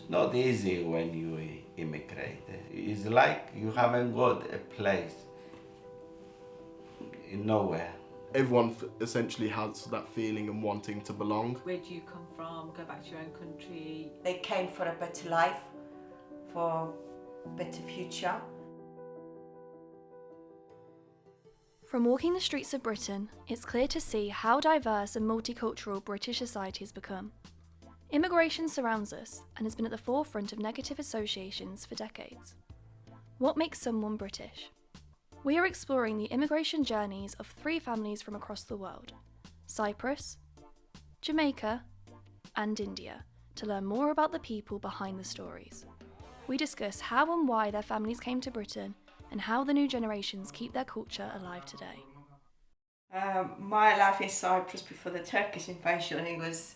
not easy when you immigrate. It's like you haven't got a place in nowhere. Everyone essentially has that feeling and wanting to belong. Where do you come from? Go back to your own country. They came for a better life, for a better future. From walking the streets of Britain, it's clear to see how diverse and multicultural British society has become. Immigration surrounds us and has been at the forefront of negative associations for decades. What makes someone British? We are exploring the immigration journeys of 3 families from across the world: Cyprus, Jamaica, and India, to learn more about the people behind the stories. We discuss how and why their families came to Britain and how the new generations keep their culture alive today. My life in Cyprus before the Turkish invasion, it was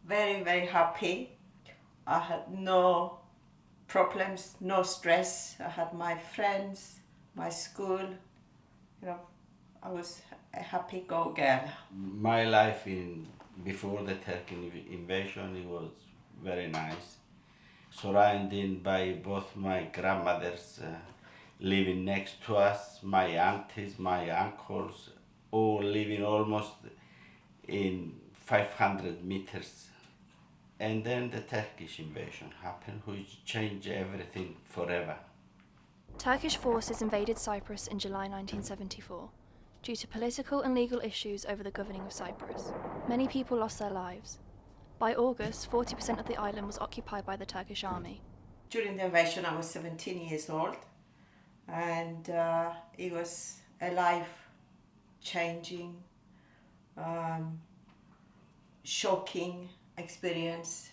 very, very happy. I had no problems, no stress. I had my friends, my school. I was a happy go girl. My life before the Turkish invasion, it was very nice. Surrounded by both my grandmothers living next to us, my aunties, my uncles, all living almost in 500 meters. And then the Turkish invasion happened, which changed everything forever. Turkish forces invaded Cyprus in July 1974. Due to political and legal issues over the governing of Cyprus, many people lost their lives. By August, 40% of the island was occupied by the Turkish army. During the invasion, I was 17 years old, and it was a life-changing, shocking experience.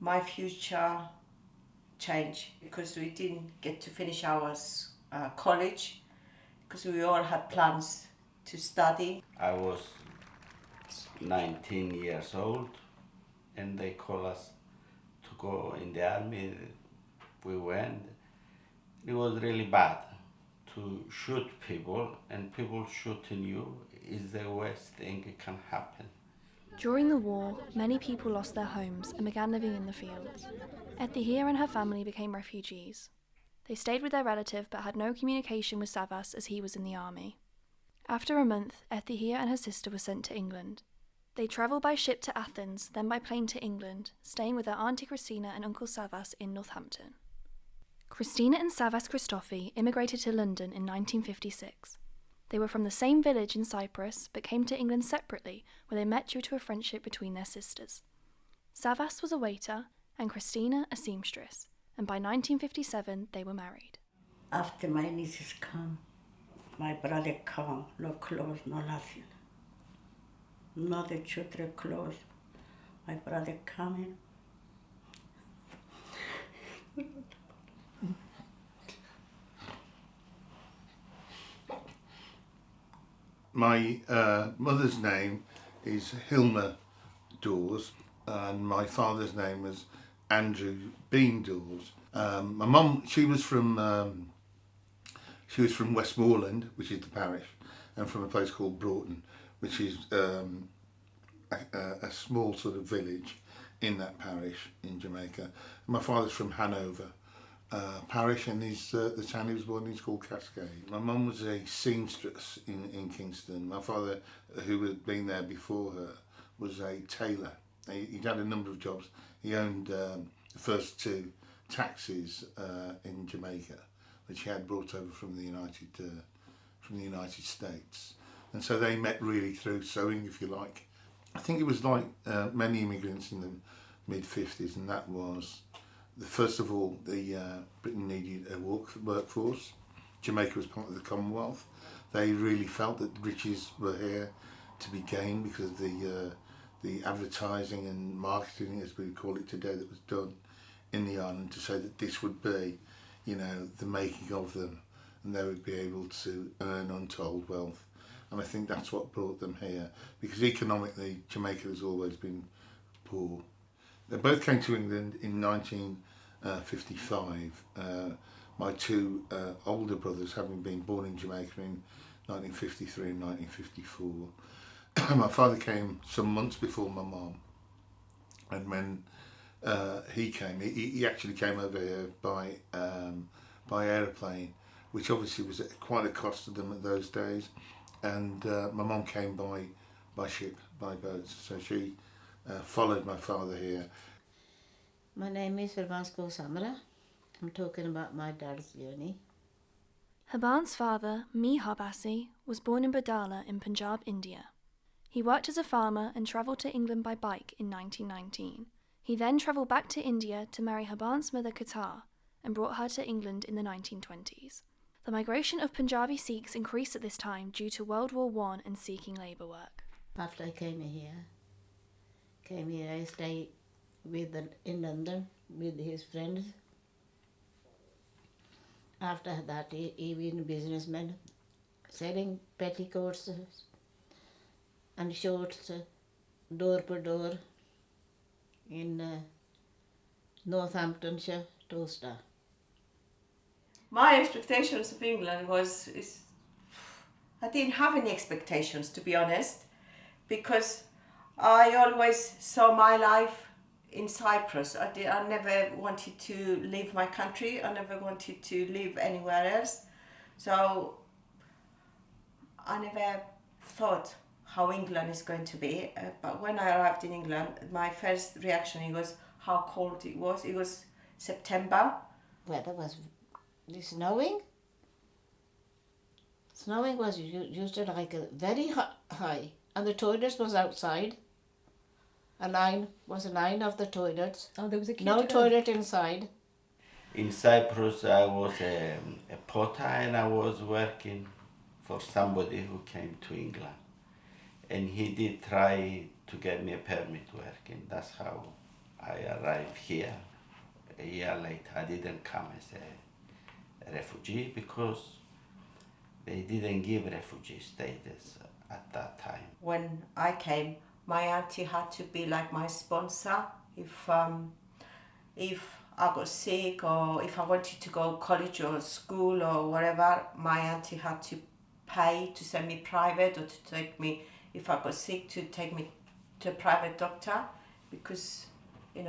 My future changed because we didn't get to finish our college, because we all had plans to study. I was 19 years old, and they called us to go in the army. We went. It was really bad. To shoot people and people shooting you is the worst thing that can happen. During the war, many people lost their homes and began living in the fields. Ethihia and her family became refugees. They stayed with their relative but had no communication with Savas as he was in the army. After a month, Ethihia and her sister were sent to England. They travelled by ship to Athens, then by plane to England, staying with their Auntie Christina and Uncle Savas in Northampton. Christina and Savas Christofi immigrated to London in 1956. They were from the same village in Cyprus, but came to England separately, where they met due to a friendship between their sisters. Savas was a waiter, and Christina a seamstress, and by 1957 they were married. After my nieces come, my brother come, no clothes, no nothing. No the children clothes. My brother coming. My mother's name is Hilma Dawes, and my father's name was Andrew Bean Dawes. My mum, she was from Westmoreland, which is the parish, and from a place called Broughton, which is a small sort of village in that parish in Jamaica. My father's from Hanover parish, and the town he was born in is called Cascade. My mum was a seamstress in Kingston. My father, who had been there before her, was a tailor. He'd had a number of jobs. He owned the first 2 taxis in Jamaica, which he had brought over from the United States. And so they met really through sewing, if you like. I think it was like many immigrants in the mid-50s, and that was, first of all, Britain needed a workforce. Jamaica was part of the Commonwealth. They really felt that riches were here to be gained because of the advertising and marketing, as we call it today, that was done in the island to say that this would be, the making of them, and they would be able to earn untold wealth. And I think that's what brought them here, because economically Jamaica has always been poor. They both came to England in 1955. My 2 older brothers having been born in Jamaica in 1953 and 1954. My father came some months before my mum, and when he came. He actually came over here by aeroplane, which obviously was quite a cost to them at those days. And my mum came by ship, by boat, so she followed my father here. My name is Vervansko Samara. I'm talking about my dad's journey. Haban's father, Mihar Bassi, was born in Badala in Punjab, India. He worked as a farmer and travelled to England by bike in 1919. He then travelled back to India to marry Haban's mother Qatar and brought her to England in the 1920s. The migration of Punjabi Sikhs increased at this time due to World War I and seeking labour work. After I came here, I stayed in London with his friends. After that, he was a businessman, selling petticoats and shorts door to door in Northamptonshire, Towcester. My expectations of England I didn't have any expectations, to be honest, because I always saw my life in Cyprus. I never wanted to leave my country. I never wanted to live anywhere else. So I never thought how England is going to be. But when I arrived in England, my first reaction was how cold it was. It was September. Weather was snowing. Snowing was used to like a very high, and the toilets was outside. A line of the toilets. Oh, there was a queue no to go. toilet inside. In Cyprus, I was a potter and I was working for somebody who came to England. And he did try to get me a permit working. That's how I arrived here. A year later, I didn't come as a refugee because they didn't give refugee status at that time. When I came, my auntie had to be like my sponsor. If I got sick or if I wanted to go college or school or whatever, my auntie had to pay to send me private or to take me, if I got sick, to take me to a private doctor, because they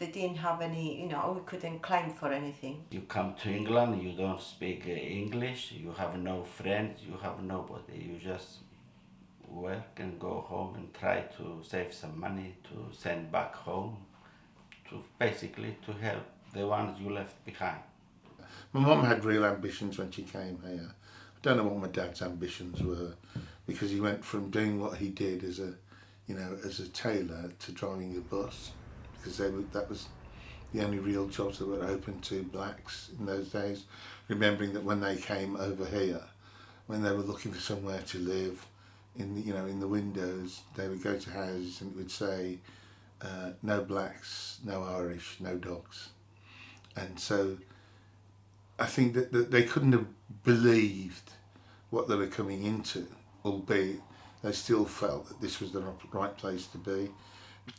didn't have any, we couldn't claim for anything. You come to England, you don't speak English, you have no friends, you have nobody. You just work and go home and try to save some money to send back home, to basically to help the ones you left behind. My mum had real ambitions when she came here. I don't know what my dad's ambitions were, because he went from doing what he did as a tailor to driving a bus, because that was the only real jobs that were open to blacks in those days. Remembering that when they came over here, when they were looking for somewhere to live, in the windows, they would go to houses and it would say, no blacks, no Irish, no dogs. And so I think that they couldn't have believed what they were coming into, albeit they still felt that this was the right place to be.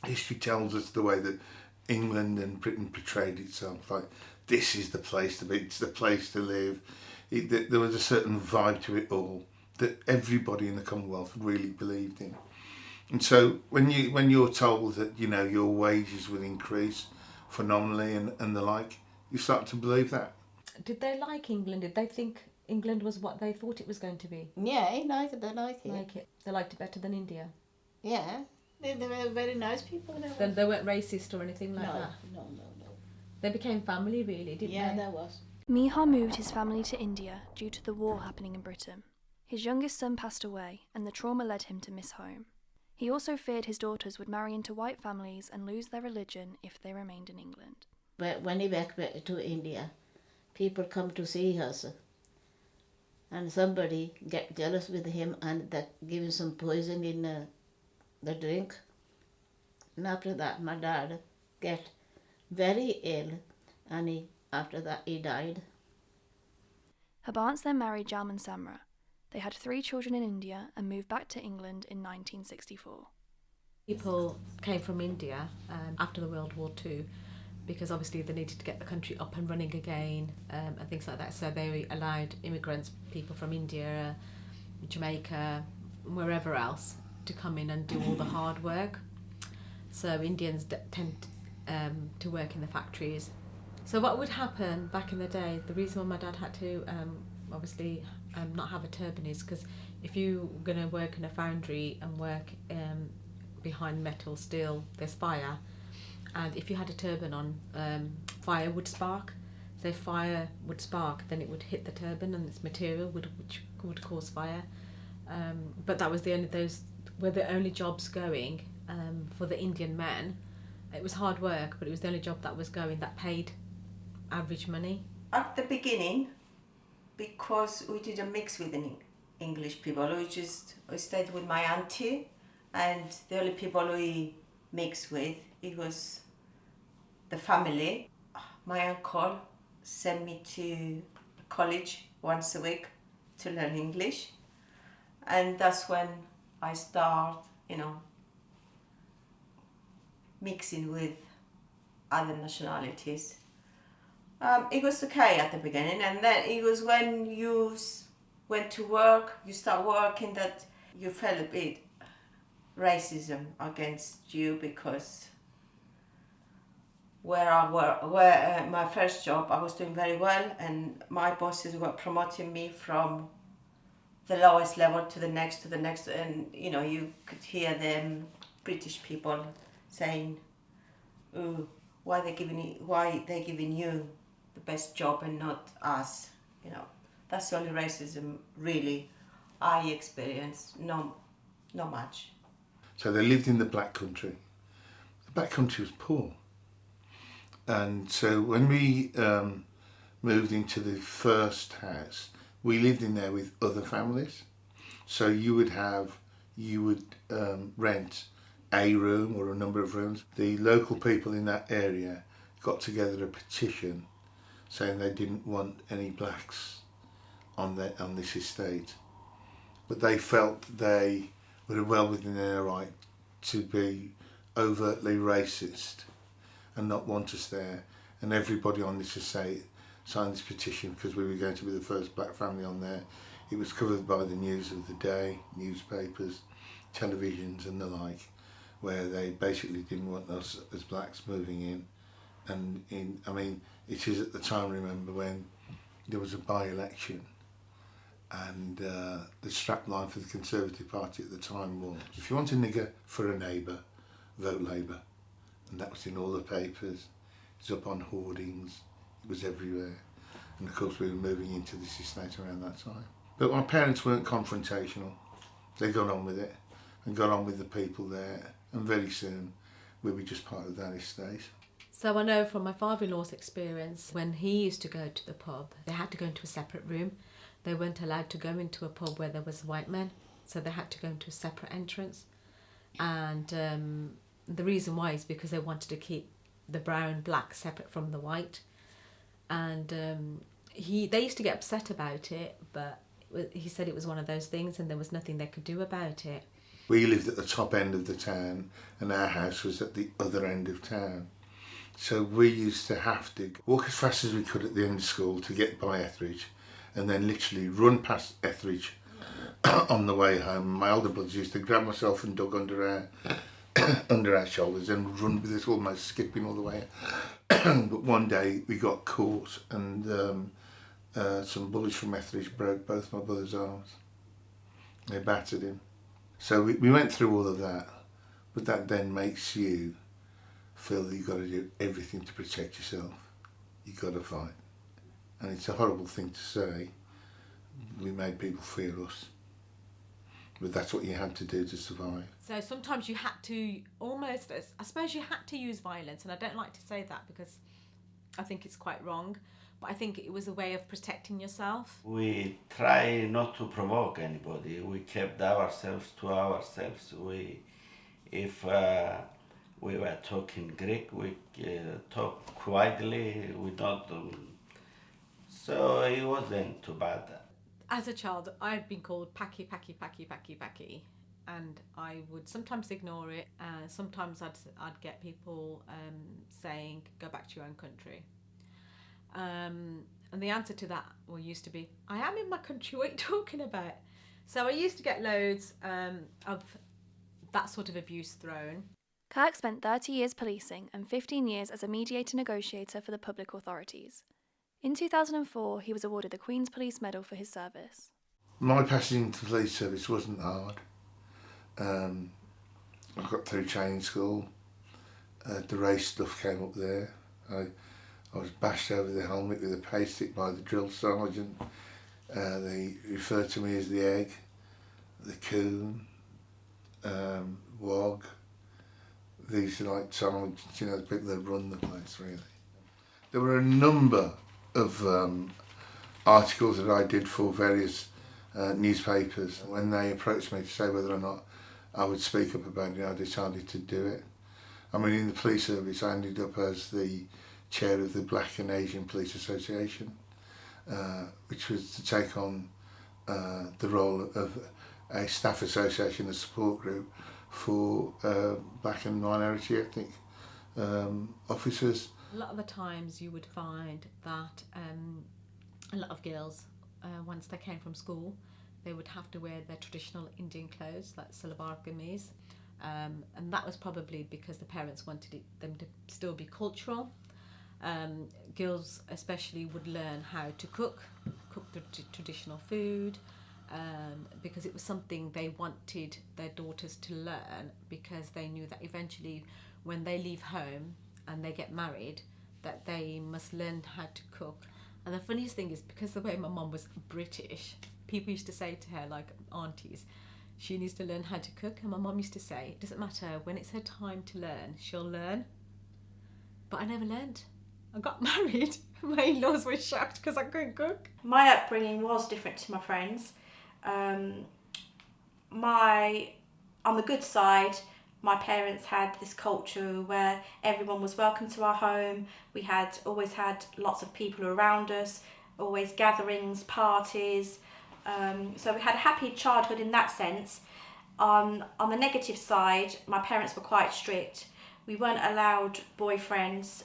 History tells us the way that England and Britain portrayed itself, like this is the place to be, it's the place to live. There was a certain vibe to it all that everybody in the Commonwealth really believed in. And so when you're told that your wages will increase phenomenally and the like, you start to believe that. Did they like England? Did they think England was what they thought it was going to be? Yeah, they like it. They liked it better than India? Yeah, they were very nice people. Then they weren't racist or anything like that? No. They became family, really, didn't they? Yeah, there was. Mihar moved his family to India due to the war happening in Britain. His youngest son passed away, and the trauma led him to miss home. He also feared his daughters would marry into white families and lose their religion if they remained in England. But when he went back to India, people come to see us, and somebody get jealous with him and that give him some poison in the drink. And after that, my dad get very ill, and after that he died. Habans then married Jalman Samra. They had 3 children in India and moved back to England in 1964. People came from India after the World War II because obviously they needed to get the country up and running again and things like that. So they allowed immigrants, people from India, Jamaica, wherever else, to come in and do all the hard work. So Indians tend to work in the factories. So what would happen back in the day, the reason why my dad had to obviously not have a turban is because if you're going to work in a foundry and work behind metal, steel, there's fire. And if you had a turban on, fire would spark. So if fire would spark, then it would hit the turban and its material which would cause fire. But that was those were the only jobs going for the Indian men. It was hard work, but it was the only job that was going that paid average money. At the beginning, because we didn't mix with any English people, we stayed with my auntie, and the only people we mixed with, it was the family. My uncle sent me to college once a week to learn English, and that's when I start, mixing with other nationalities. It was okay at the beginning, and then it was when you went to work, you start working, that you felt a bit racism against you, because where my first job, I was doing very well, and my bosses were promoting me from the lowest level to the next, and you could hear them British people saying, "Oh, why they giving you the best job and not us?" That's the only racism really I experienced. No, not much. So they lived in the Black Country. The Black Country was poor. And so when we moved into the first house, we lived in there with other families. So you would rent a room or a number of rooms. The local people in that area got together a petition saying they didn't want any blacks on this estate, but they felt they were well within their right to be overtly racist and not want us there. And everybody on this estate signed this petition because we were going to be the first black family on there. It was covered by the news of the day, newspapers, televisions and the like, where they basically didn't want us as blacks moving in. And it is at the time, remember, when there was a by-election, and the strapline for the Conservative Party at the time was, if you want a nigger for a neighbour, vote Labour. And that was in all the papers, it was up on hoardings, it was everywhere. And of course we were moving into this estate around that time. But my parents weren't confrontational, they got on with it and got on with the people there, and very soon we were just part of that estate. So I know from my father-in-law's experience, when he used to go to the pub, they had to go into a separate room. They weren't allowed to go into a pub where there was white men, so they had to go into a separate entrance. And the reason why is because they wanted to keep the brown black separate from the white. And they used to get upset about it, but he said it was one of those things and there was nothing they could do about it. We lived at the top end of the town and our house was at the other end of town. So we used to have to walk as fast as we could at the end of school to get by Etheridge, and then literally run past Etheridge on the way home. My older brothers used to grab myself and Doug under our shoulders and run with us, almost skipping all the way. But one day we got caught, and some bullies from Etheridge broke both my brother's arms. They battered him. So we went through all of that, but that then makes you feel that you've got to do everything to protect yourself. You've got to fight. And it's a horrible thing to say. We made people fear us. But that's what you had to do to survive. So sometimes you had to almost, I suppose you had to use violence, and I don't like to say that because I think it's quite wrong, but I think it was a way of protecting yourself. We try not to provoke anybody. We kept ourselves to ourselves. If we were talking Greek, we talk quietly. We don't. So it wasn't too bad. As a child, I had been called Paki, Paki, Paki, Paki, Paki, and I would sometimes ignore it. Sometimes I'd get people saying, "Go back to your own country." And the answer to that used to be, "I am in my country, what are you talking about?" So I used to get loads of that sort of abuse thrown. Kirk spent 30 years policing and 15 years as a mediator negotiator for the public authorities. In 2004, he was awarded the Queen's Police Medal for his service. My passage into the police service wasn't hard. I got through training school. The race stuff came up there. I was bashed over the helmet with a pay stick by the drill sergeant. They referred to me as the egg, the coon, wog. These are like sergeants, you know, the people that run the place, really. There were a number of articles that I did for various newspapers. When they approached me to say whether or not I would speak up about it, I decided to do it. I mean, in the police service, I ended up as the chair of the Black and Asian Police Association, which was to take on the role of a staff association, a support group for black and minority ethnic officers. A lot of the times you would find that a lot of girls, once they came from school, they would have to wear their traditional Indian clothes, like salwar kameez, and that was probably because the parents wanted them to still be cultural. Girls especially would learn how to cook the traditional food, because it was something they wanted their daughters to learn, because they knew that eventually when they leave home and they get married, that they must learn how to cook. And the funniest thing is, because the way my mum was British, people used to say to her, like aunties, she needs to learn how to cook. And my mum used to say, it doesn't matter, when it's her time to learn, she'll learn. But I never learned. I got married. My in-laws were shocked because I couldn't cook. My upbringing was different to my friends. On the good side, my parents had this culture where everyone was welcome to our home. We had always had lots of people around us, always gatherings, parties. So we had a happy childhood in that sense. On the negative side, my parents were quite strict. We weren't allowed boyfriends.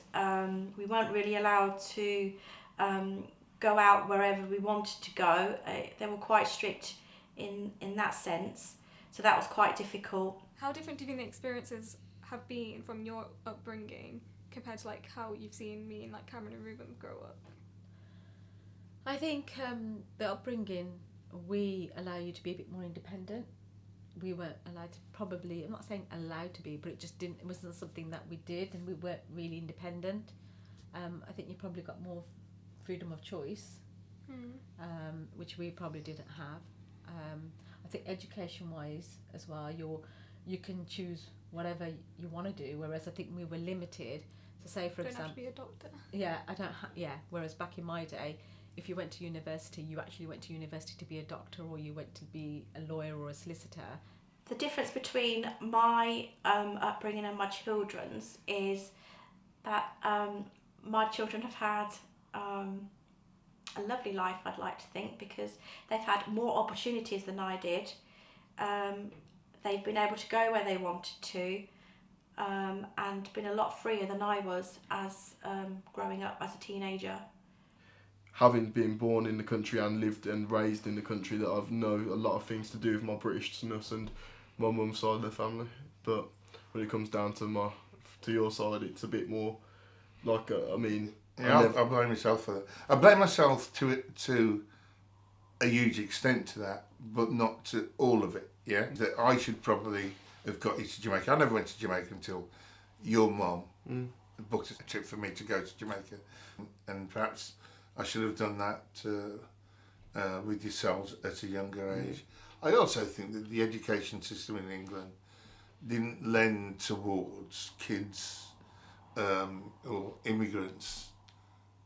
We weren't really allowed to go out wherever we wanted to go. They were quite strict in that sense. So that was quite difficult. How different do you think the experiences have been from your upbringing compared to like how you've seen me and like Cameron and Ruben grow up? I think the upbringing, we allow you to be a bit more independent. We weren't allowed to, probably, I'm not saying allowed to be, but it wasn't something that we did, and we weren't really independent. I think you probably got more freedom of choice, which we probably didn't have. I think education-wise as well, you can choose whatever you want to do, whereas I think we were limited. So say, for example... Don't have to be a doctor. Yeah, whereas back in my day, if you went to university, you actually went to university to be a doctor, or you went to be a lawyer or a solicitor. The difference between my upbringing and my children's is that my children have had a lovely life, I'd like to think, because they've had more opportunities than I did. They've been able to go where they wanted to, and been a lot freer than I was as growing up as a teenager. Having been born in the country and lived and raised in the country, that I've know a lot of things to do with my Britishness and my mum's side of the family. But when it comes down to your side, it's a bit more like I blame myself for that. I blame myself to a huge extent to that, but not to all of it. Yeah, that I should probably have got you to Jamaica. I never went to Jamaica until your mum booked a trip for me to go to Jamaica, and perhaps I should have done that with yourselves at a younger age. I also think that the education system in England didn't lend towards kids or immigrants,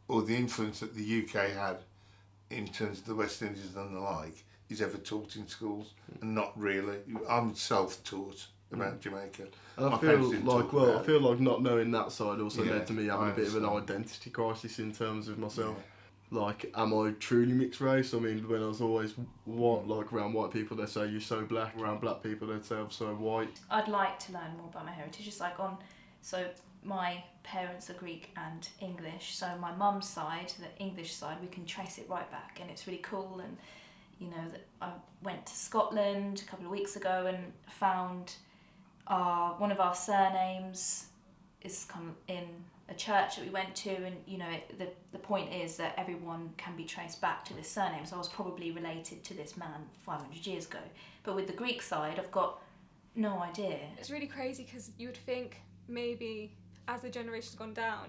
or the influence that the UK had in terms of the West Indies and the like is ever taught in schools, and not really. I'm self-taught about Jamaica. And I feel like not knowing that side also led to me having a bit of an identity crisis in terms of myself. Yeah. Like, am I truly mixed race? I mean, when I was always around white people, they say you're so black. Around black people, they'd say I'm so white. I'd like to learn more about my heritage. It's like so my parents are Greek and English. So my mum's side, the English side, we can trace it right back, and it's really cool. And you know, that I went to Scotland a couple of weeks ago and found one of our surnames is come in a church that we went to, and you know, the point is that everyone can be traced back to this surname. So I was probably related to this man 500 years ago. But with the Greek side, I've got no idea. It's really crazy because you would think maybe as the generation's gone down,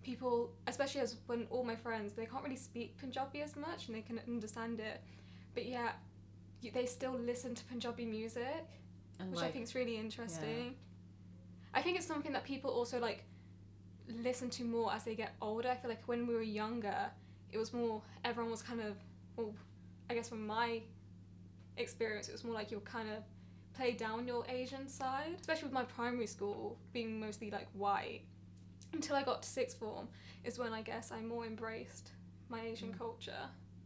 people, especially as when all my friends, they can't really speak Punjabi as much and they can understand it, but yeah, they still listen to Punjabi music, And which I think is really interesting. Yeah. I think it's something that people also like listen to more as they get older. I feel like when we were younger, it was more, everyone was kind of, well, I guess from my experience, it was more like you were kind of play down your Asian side, especially with my primary school being mostly like white. Until I got to sixth form is when I guess I more embraced my Asian culture.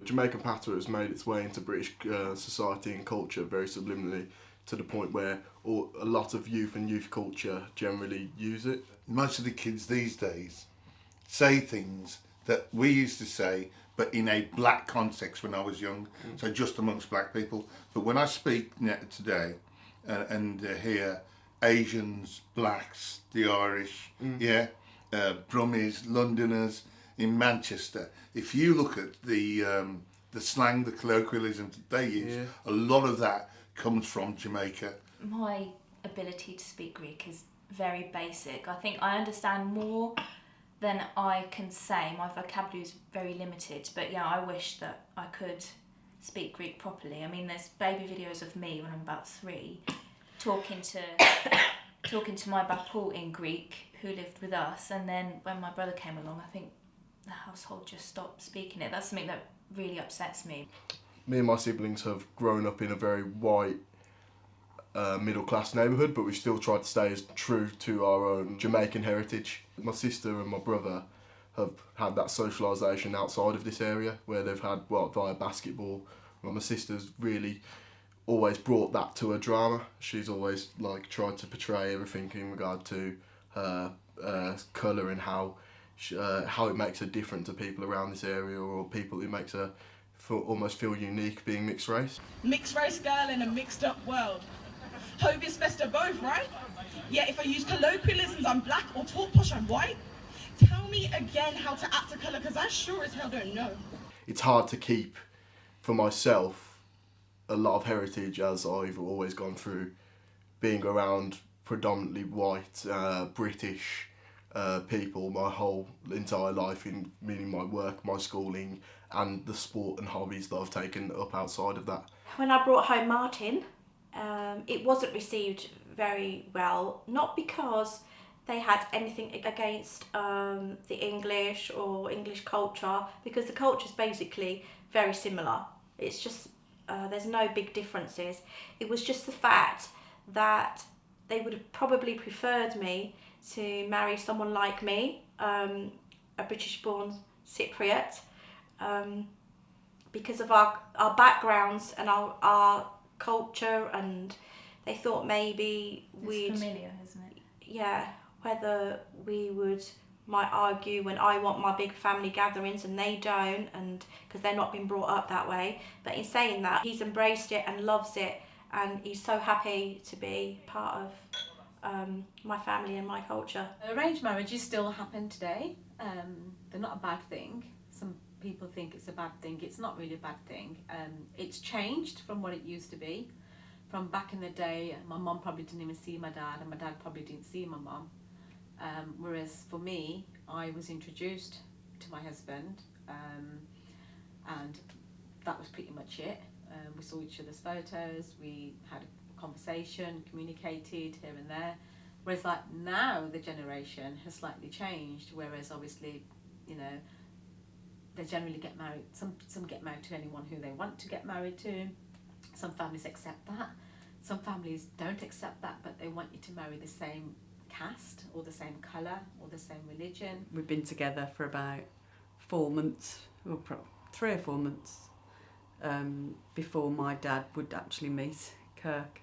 Jamaican patois has made its way into British society and culture very subliminally, to the point where a lot of youth and youth culture generally use it. Most of the kids these days say things that we used to say, but in a black context when I was young, so just amongst black people. But when I speak today and hear Asians, blacks, the Irish, Brummies, Londoners in Manchester, if you look at the slang, the colloquialisms that they use, a lot of that comes from Jamaica. My ability to speak Greek is very basic. I think I understand more than I can say. My vocabulary is very limited, but yeah, I wish that I could speak Greek properly. I mean, there's baby videos of me when I'm about 3 talking to my bapu in Greek who lived with us, and then when my brother came along, I think the household just stopped speaking it. That's something that really upsets me. Me and my siblings have grown up in a very white middle class neighbourhood, but we've still tried to stay as true to our own Jamaican heritage. My sister and my brother have had that socialisation outside of this area, where they've had, via basketball. Well, my sister's really always brought that to her drama. She's always tried to portray everything in regard to her colour and how it makes her different to people around this area, or people who makes her almost feel unique being mixed race. Mixed race girl in a mixed up world. Hope it's best of both, right? Yeah, if I use colloquialisms, I'm black, or talk posh, I'm white. Tell me again how to act a colour, because I sure as hell don't know. It's hard to keep for myself a lot of heritage, as I've always gone through being around predominantly white, British people my whole entire life, meaning my work, my schooling, and the sport and hobbies that I've taken up outside of that. When I brought home Martin, it wasn't received very well, not because they had anything against the English or English culture, because the culture is basically very similar. It's just, there's no big differences. It was just the fact that they would have probably preferred me to marry someone like me, a British-born Cypriot, because of our backgrounds and our culture, and they thought maybe It's familiar, isn't it? Yeah, whether we might argue when I want my big family gatherings and they don't, and because they're not been brought up that way. But in saying that, he's embraced it and loves it, and he's so happy to be part of my family and my culture. Arranged marriages still happen today. They're not a bad thing. Some people think it's a bad thing. It's not really a bad thing. It's changed from what it used to be. From back in the day, my mum probably didn't even see my dad, and my dad probably didn't see my mum. Whereas for me, I was introduced to my husband, and that was pretty much it. We saw each other's photos, we had a conversation, communicated here and there. Whereas now the generation has slightly changed, whereas obviously, they generally get married. Some get married to anyone who they want to get married to. Some families accept that. Some families don't accept that, but they want you to marry the same caste or the same colour or the same religion. We've been together for about 4 months, or 3 or 4 months, before my dad would actually meet Kirk.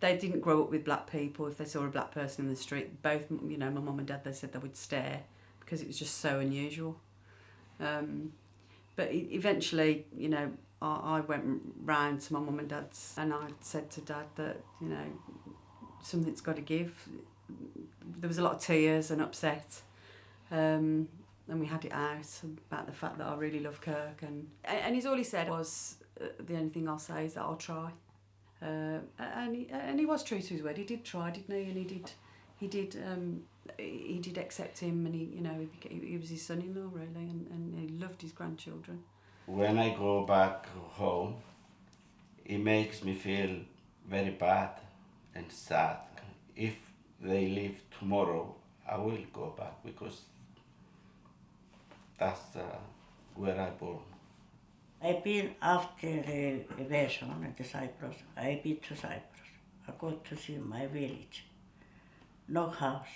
They didn't grow up with black people. If they saw a black person in the street, both, my mum and dad, they said they would stare because it was just so unusual. But eventually, I went round to my mum and dad's, and I said to Dad that, something's got to give. There was a lot of tears and upset, and we had it out about the fact that I really love Kirk, and all he said was, the only thing I'll say is that I'll try, and he was true to his word. He did try, didn't he? And he did accept him, and he was his son-in-law really, and he loved his grandchildren. When I go back home, it makes me feel very bad and sad. If they leave tomorrow, I will go back because that's where I born. I've been after the invasion in Cyprus. I've been to Cyprus. I go to see my village. No house.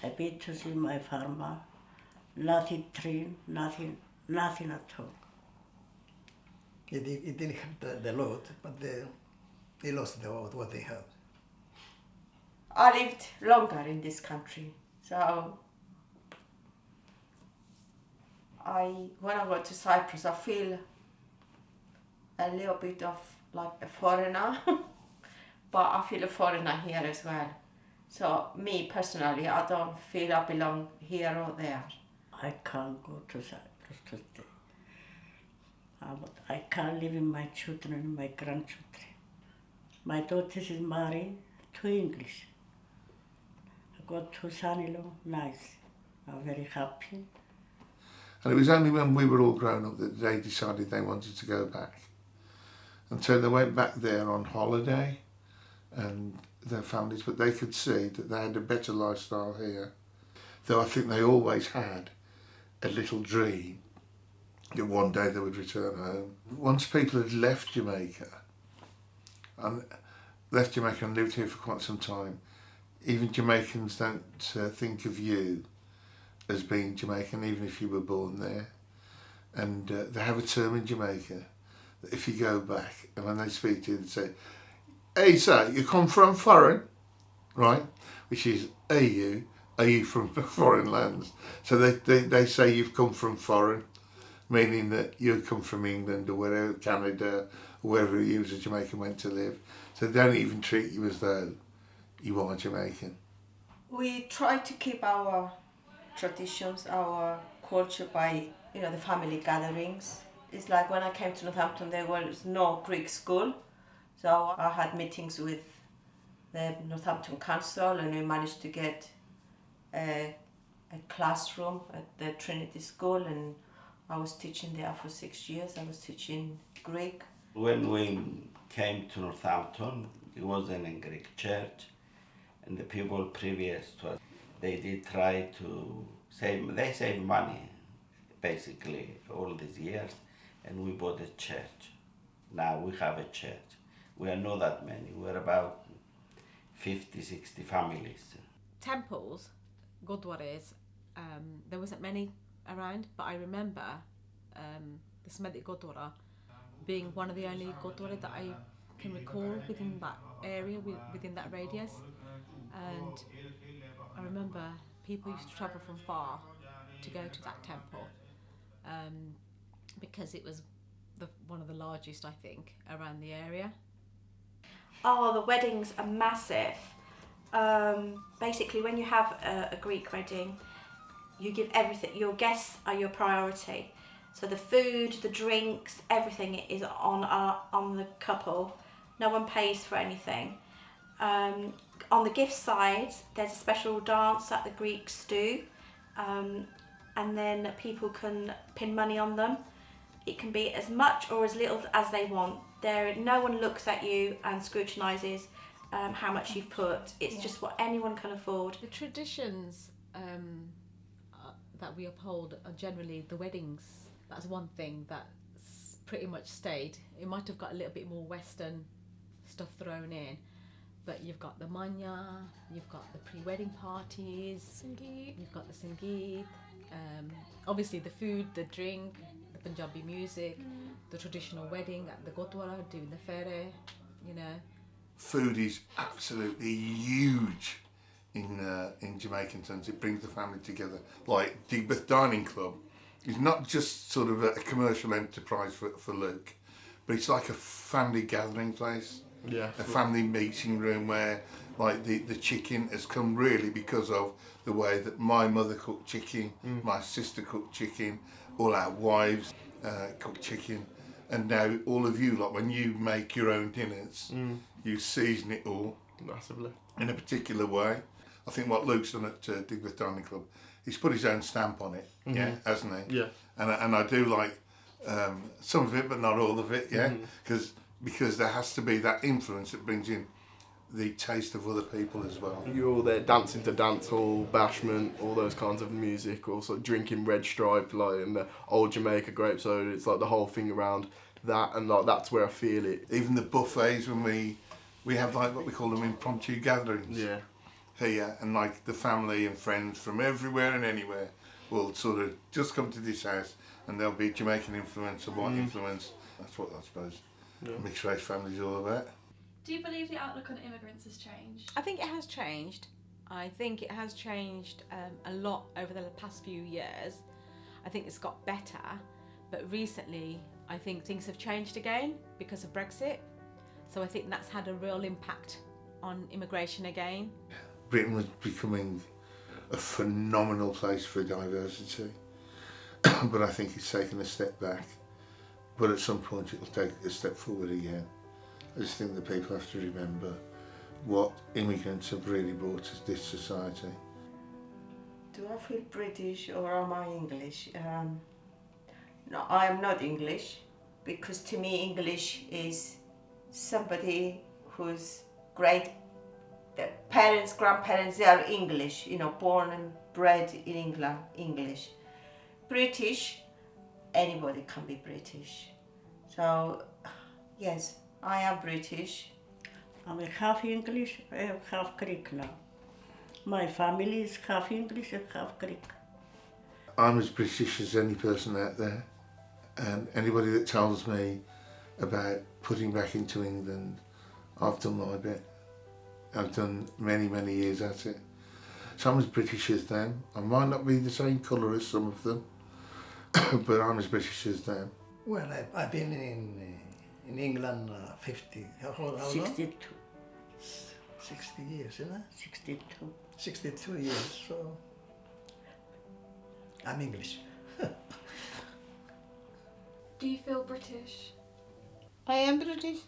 I've been to see my farmer. Nothing tree, nothing at all. It didn't have the lot, but they lost what they had. I lived longer in this country, so when I go to Cyprus, I feel a little bit of like a foreigner, but I feel a foreigner here as well. So me personally, I don't feel I belong here or there. I can't go to Cyprus to stay. I can't live with my children and my grandchildren. My daughter is married to English. I got two son-in-law, nice. I'm very happy. And it was only when we were all grown up that they decided they wanted to go back. And so they went back there on holiday and their families, but they could see that they had a better lifestyle here. Though I think they always had a little dream that one day they would return home. Once people had left Jamaica and lived here for quite some time, even Jamaicans don't think of you as being Jamaican, even if you were born there. And they have a term in Jamaica that if you go back and when they speak to you, they say, "Hey, sir, you come from foreign," right? Which is, are you from foreign lands? So they say you've come from foreign, meaning that you come from England or wherever, Canada, or wherever you as a Jamaican went to live. So they don't even treat you as though you are Jamaican. We try to keep our traditions, our culture by, the family gatherings. It's like when I came to Northampton, there was no Greek school. So I had meetings with the Northampton Council and we managed to get a classroom at the Trinity School, and I was teaching there for 6 years. I was teaching Greek. When we came to Northampton, it wasn't a Greek church, and the people previous to us, they did try to save money, basically, all these years, and we bought a church. Now we have a church. We are not that many. We're about 50, 60 families. Temples, gurdwaras, there wasn't many around, but I remember the Smetic Gurdwara being one of the only gurdwara that I can recall within that area, within that radius. And I remember people used to travel from far to go to that temple because it was one of the largest, I think, around the area. Oh, the weddings are massive. Basically, when you have a Greek wedding, you give everything. Your guests are your priority. So the food, the drinks, everything is on the couple. No one pays for anything. On the gift side, there's a special dance that the Greeks do, and then people can pin money on them. It can be as much or as little as they want. No one looks at you and scrutinises how much you've put. It's just what anyone can afford. The traditions that we uphold are generally the weddings. That's one thing that's pretty much stayed. It might have got a little bit more Western stuff thrown in, but you've got the manya, you've got the pre-wedding parties, Sangeet. You've got the Sangeet, obviously the food, the drink, the Punjabi music, the traditional wedding at the Gurdwara, doing the fere, Food is absolutely huge in Jamaican terms. It brings the family together. Like Digbeth Dining Club is not just sort of a commercial enterprise for Luke, but it's like a family gathering place. Yeah. a family meeting room where like the chicken has come really because of the way that my mother cooked chicken, my sister cooked chicken, all our wives cook chicken, and now all of you, like when you make your own dinners, you season it all massively in a particular way. I think what Luke's done at Digbeth Dining Club, he's put his own stamp on it, yeah, hasn't he? Yeah. And I do like some of it, but not all of it, yeah, because there has to be that influence that brings in the taste of other people as well. You're all there dancing to dancehall, bashment, all those kinds of music, also drinking Red Stripe, like in the old Jamaica grape soda. It's like the whole thing around that, and like that's where I feel it. Even the buffets when we have like what we call them impromptu gatherings. Yeah. Here, and like the family and friends from everywhere and anywhere will sort of just come to this house, and there'll be Jamaican influence or white influence. That's what I suppose mixed race family's all about. Do you believe the outlook on immigrants has changed? I think it has changed. I think it has changed a lot over the past few years. I think it's got better, but recently I think things have changed again because of Brexit. So I think that's had a real impact on immigration again. Britain was becoming a phenomenal place for diversity, but I think it's taken a step back. But at some point it'll take a step forward again. I just think that people have to remember what immigrants have really brought to this society. Do I feel British or am I English? No, I am not English, because to me English is somebody who's great. Their parents, grandparents, they are English, you know, born and bred in England, English. British, anybody can be British. So, yes, I am British. I'm half English, half Greek now. My family is half English and half Greek. I'm as British as any person out there, and anybody that tells me about putting back into England, I've done my bit. I've done many, many years at it. So I'm as British as them. I might not be the same colour as some of them, but I'm as British as them. Well, I've been in England 50, how long? 62. 60 years, isn't it? 62. 62 years, so I'm English. Do you feel British? I am British.